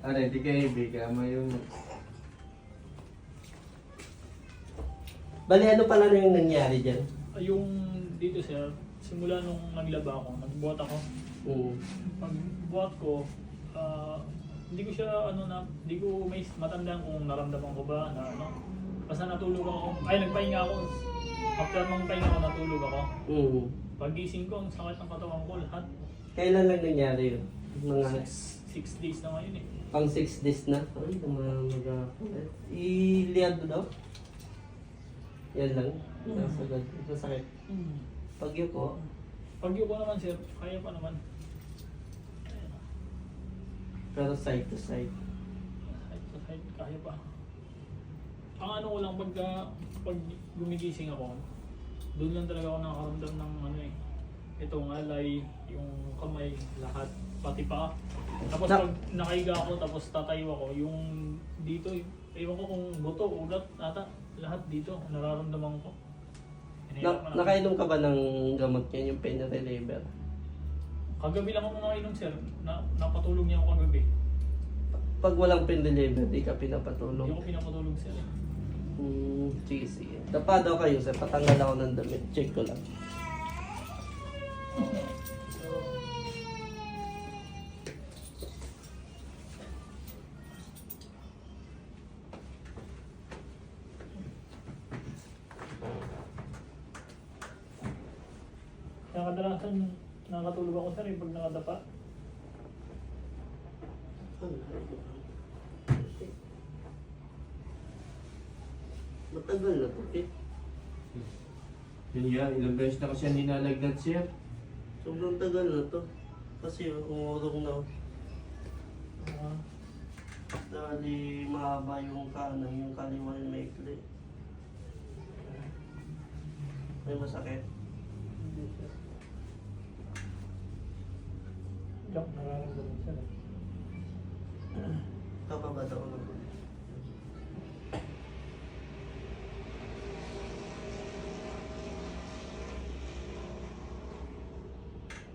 Ano, di kayo ibigay mo yung... Bali, ano pala na yung nangyari dyan? Yung dito sir, simula nung naglaba ako, nagbuhat ako. Pagbuhat ko, hindi ko siya hindi ko may matandaan kung naramdaman ko ba na ano. Basta natulog ako, nagpahinga ako. After nung pahinga ako, natulog ako. Pagising ko, ang sakit ng katawan ko, lahat. Kailan lang nangyari yun? Mga 6 days na ngayon eh. pang 6 days na? Ay, iliad mo daw? Yan lang? Nasagad. Masakit. Pagyo ko? Pagyo ko naman sir, kaya pa naman. Pero side to side. Kahit kaya pa. Ang ano ko lang, pag gumigising ako, doon lang talaga ako nakakaramdam ng ano eh. Itong alay, yung kamay, lahat, pati pa. Tapos pag nakahiga ako, tapos tatayo ako, yung dito, ewan ko kung buto, ulat, ata, lahat dito, nararamdaman ko. Nakainom ka ba ng gamot niya, yung pain reliever? Kagabi lang ako nakainom sir, napatulog niya ako kagabi. Pag walang pain reliever, di ka Hindi pinapatulog? ako pinapatulog sir eh. Sige, sige. Dapa daw kayo, sir. Patanggal ako ng damit. Check ko lang. Kaya kadalasan nakatulog ako sir eh, pag nakadapa. Matagal na to, eh. Yun nga, ilang beses na kasi ninalagnat siya. Sobrang tagal na to. Kasi umurong na. Dahil mahaba yung kanan, yung kaliwa yung maikli. May masakit. Hindi sir. Diyak, nararamdaman sir eh. Kapabata ko na po.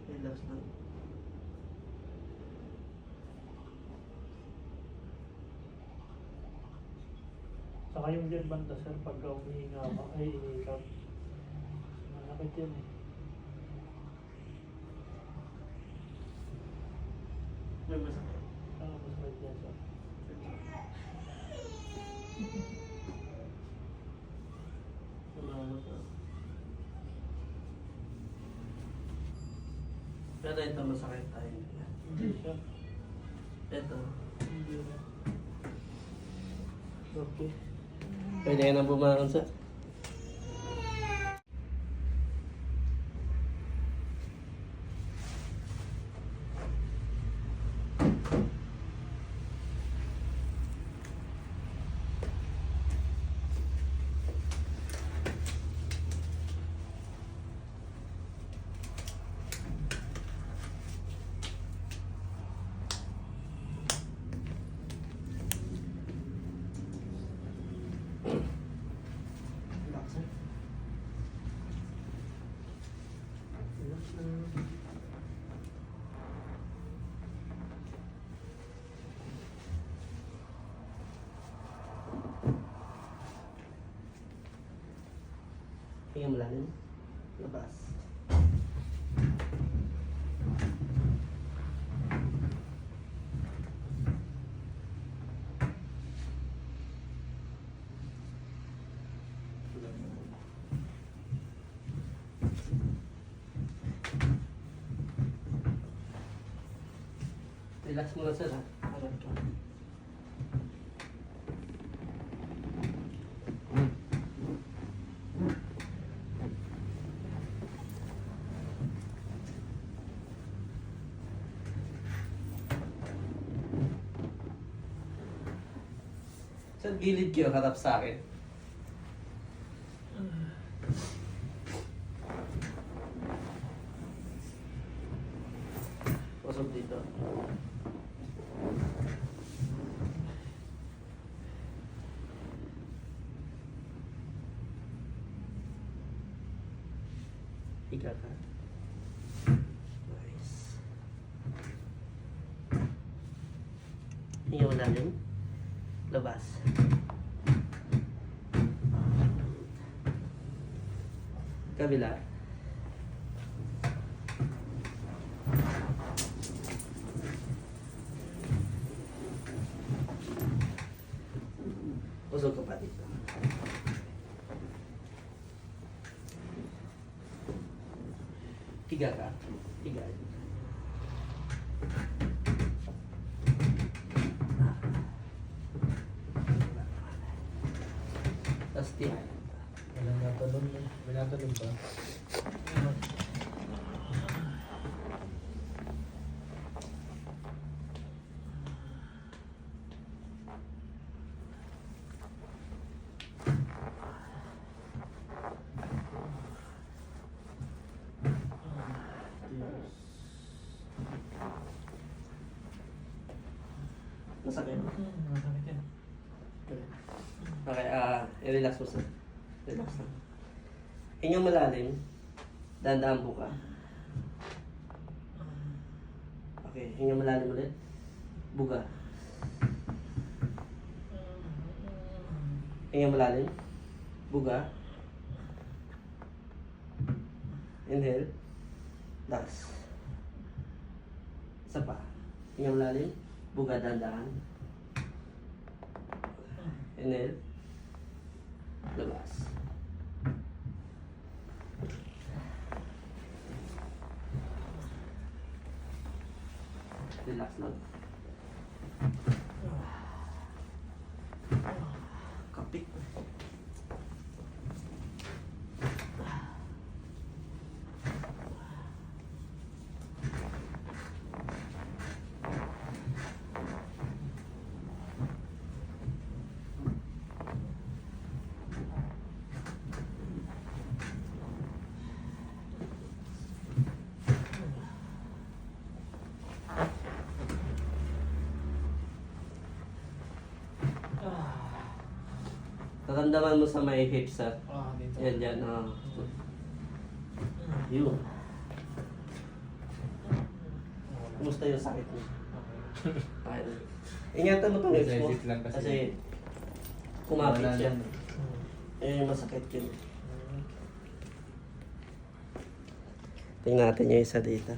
Relax lang. Saka yung dead banda sir, pagka umihinga ka, ay inikap. Malapit yan eh. May masakit. Masakit yan sir. Salamat ah. Pero ito masakit tayo. Hindi siya. Ito. Hindi na. Okay. Pwede ka na bumangon sa... Tingnan mo lang. Labas. Relax muna sir ha. Harap ka. Sa gilid kayo, harap sa akin. Pasok dito. Ika ka. Nice. Malalim. Labas. Kabila. Usog ka pa dito. Higa ka. Higa. Tapos tiyan. Walang natanong. May natanong ba? Masakit. Masakit yan. Okay, i-relax mo sa. Relax lang. Hingang malalim. Dandaan po ka. Okay, hingang malalim ulit. Buga. Hingang malalim. Buga. Inhale. Lakas. Isa pa. Hingang malalim. Buga, dandaan. Inhale. Labas. Relax lang. Kapit. Naramdaman mo sa may hips, ha? Dito. Yan, yan. Yun. Kumusta yung sakit mo? Okay. Ingatan mo itong hips mo. Legit lang kasi. Kasi kumapit Wala siya. lang. Ayun yung masakit yun. Tingnan natin yung isa dito.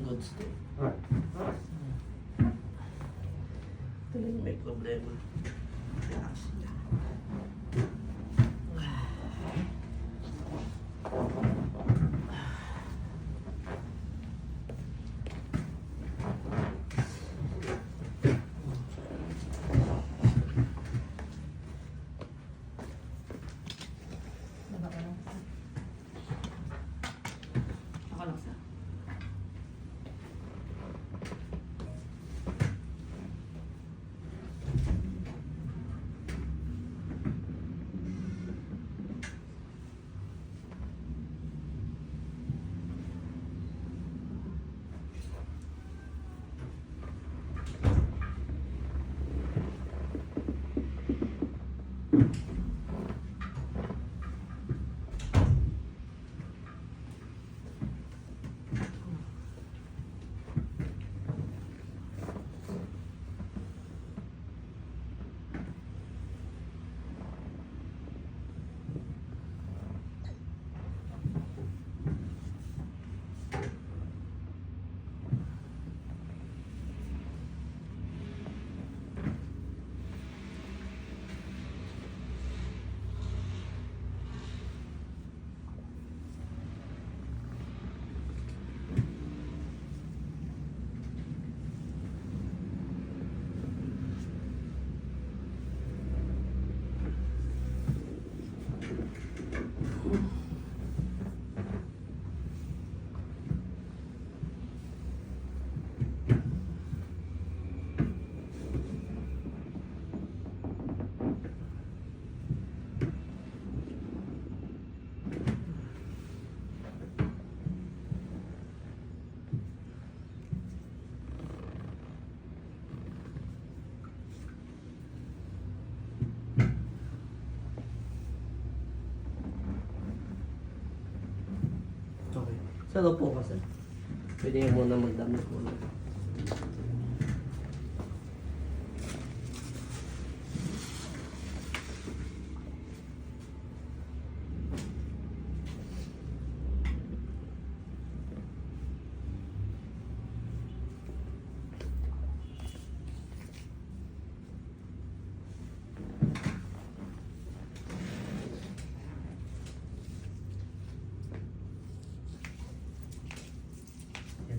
Good stay. Ito lang may problema. Relax niya. Ako lang sa. Sa po kasi. Pwede yung muna magdamit muna.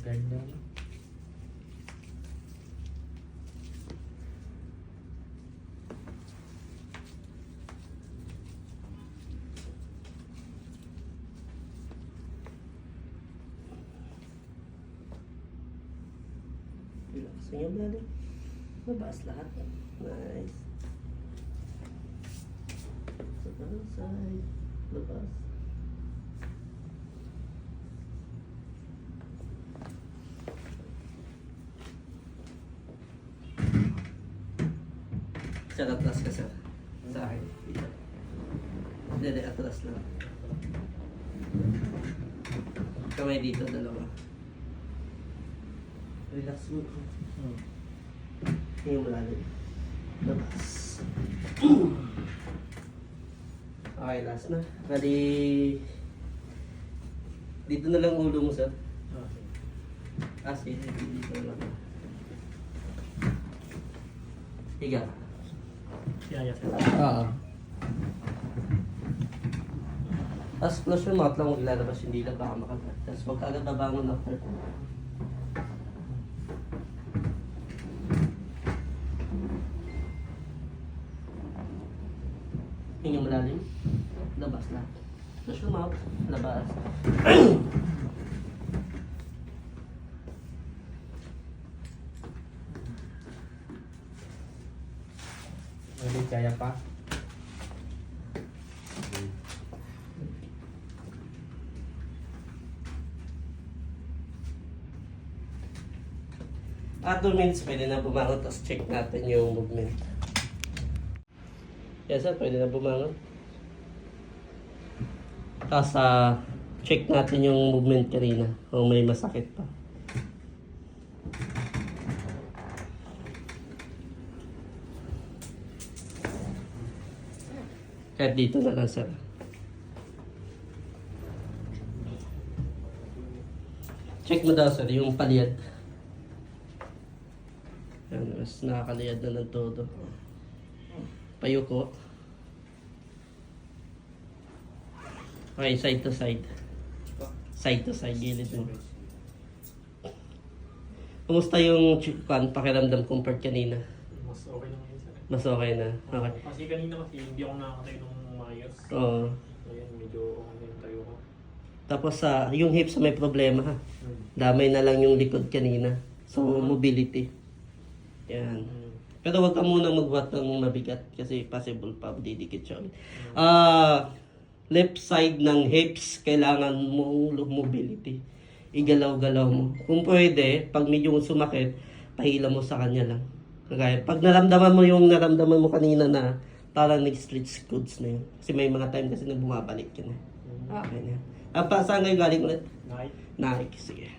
Ganda. Relaxing yung dali. Labas lahat. Nice. Sa kanan side. Labas. Sir, atlas ka sir. Sa akin. Dito. Hindi, atlas lang. Kamay dito, dalawa. Relax mo. Tingnan mo lalim. Labas. Okay, last na. Bali, dito na lang ulo mo sir. Sige, dito na lang. Higa. Yes. Oo. Tapos close your mouth lang kung ilalabas yung dila baka makagat. Tapos huwag ka agad babangon after. Hinga malalim. Labas lang. Close your mouth. Labas. Ulit, kaya pa? At 2 minutes pwede na bumangon, tapos check natin yung movement. Yes sir, pwede na bumangon. Tapos check natin yung movement kanina, kung may masakit pa. Kahit dito na lang sir. Check mo daw sir, yung paliyad. Yan, mas nakakaliyad na ng todo. Payuko. Okay, side to side. Side to side, gilid mo. Kumusta yung pakiramdam compared kanina? Mas okay na ngayon sir. Mas okay na? Okay. Kasi kanina kasi hindi ako nakakatayo ng maayos. Oo. Ngayon medyo okay na yung tayo ko. Tapos yung hips may problema ha. Damay na lang yung likod kanina. So, mobility. Yan. Pero wag ka munang magbuhat ng mabigat kasi possible pa didikit siya. Left side ng hips, kailangan mong mobility. Igalaw-galaw mo. Kung pwede, pag medyo sumakit, pahila mo sa kanya lang. Kagaya, pag naramdaman mo yung naramdaman mo kanina na parang nag-stretch goods na yun. Kasi may mga time kasi na bumabalik yun. Okay na. Saan kayo galing ulit? Night. Nike, sige.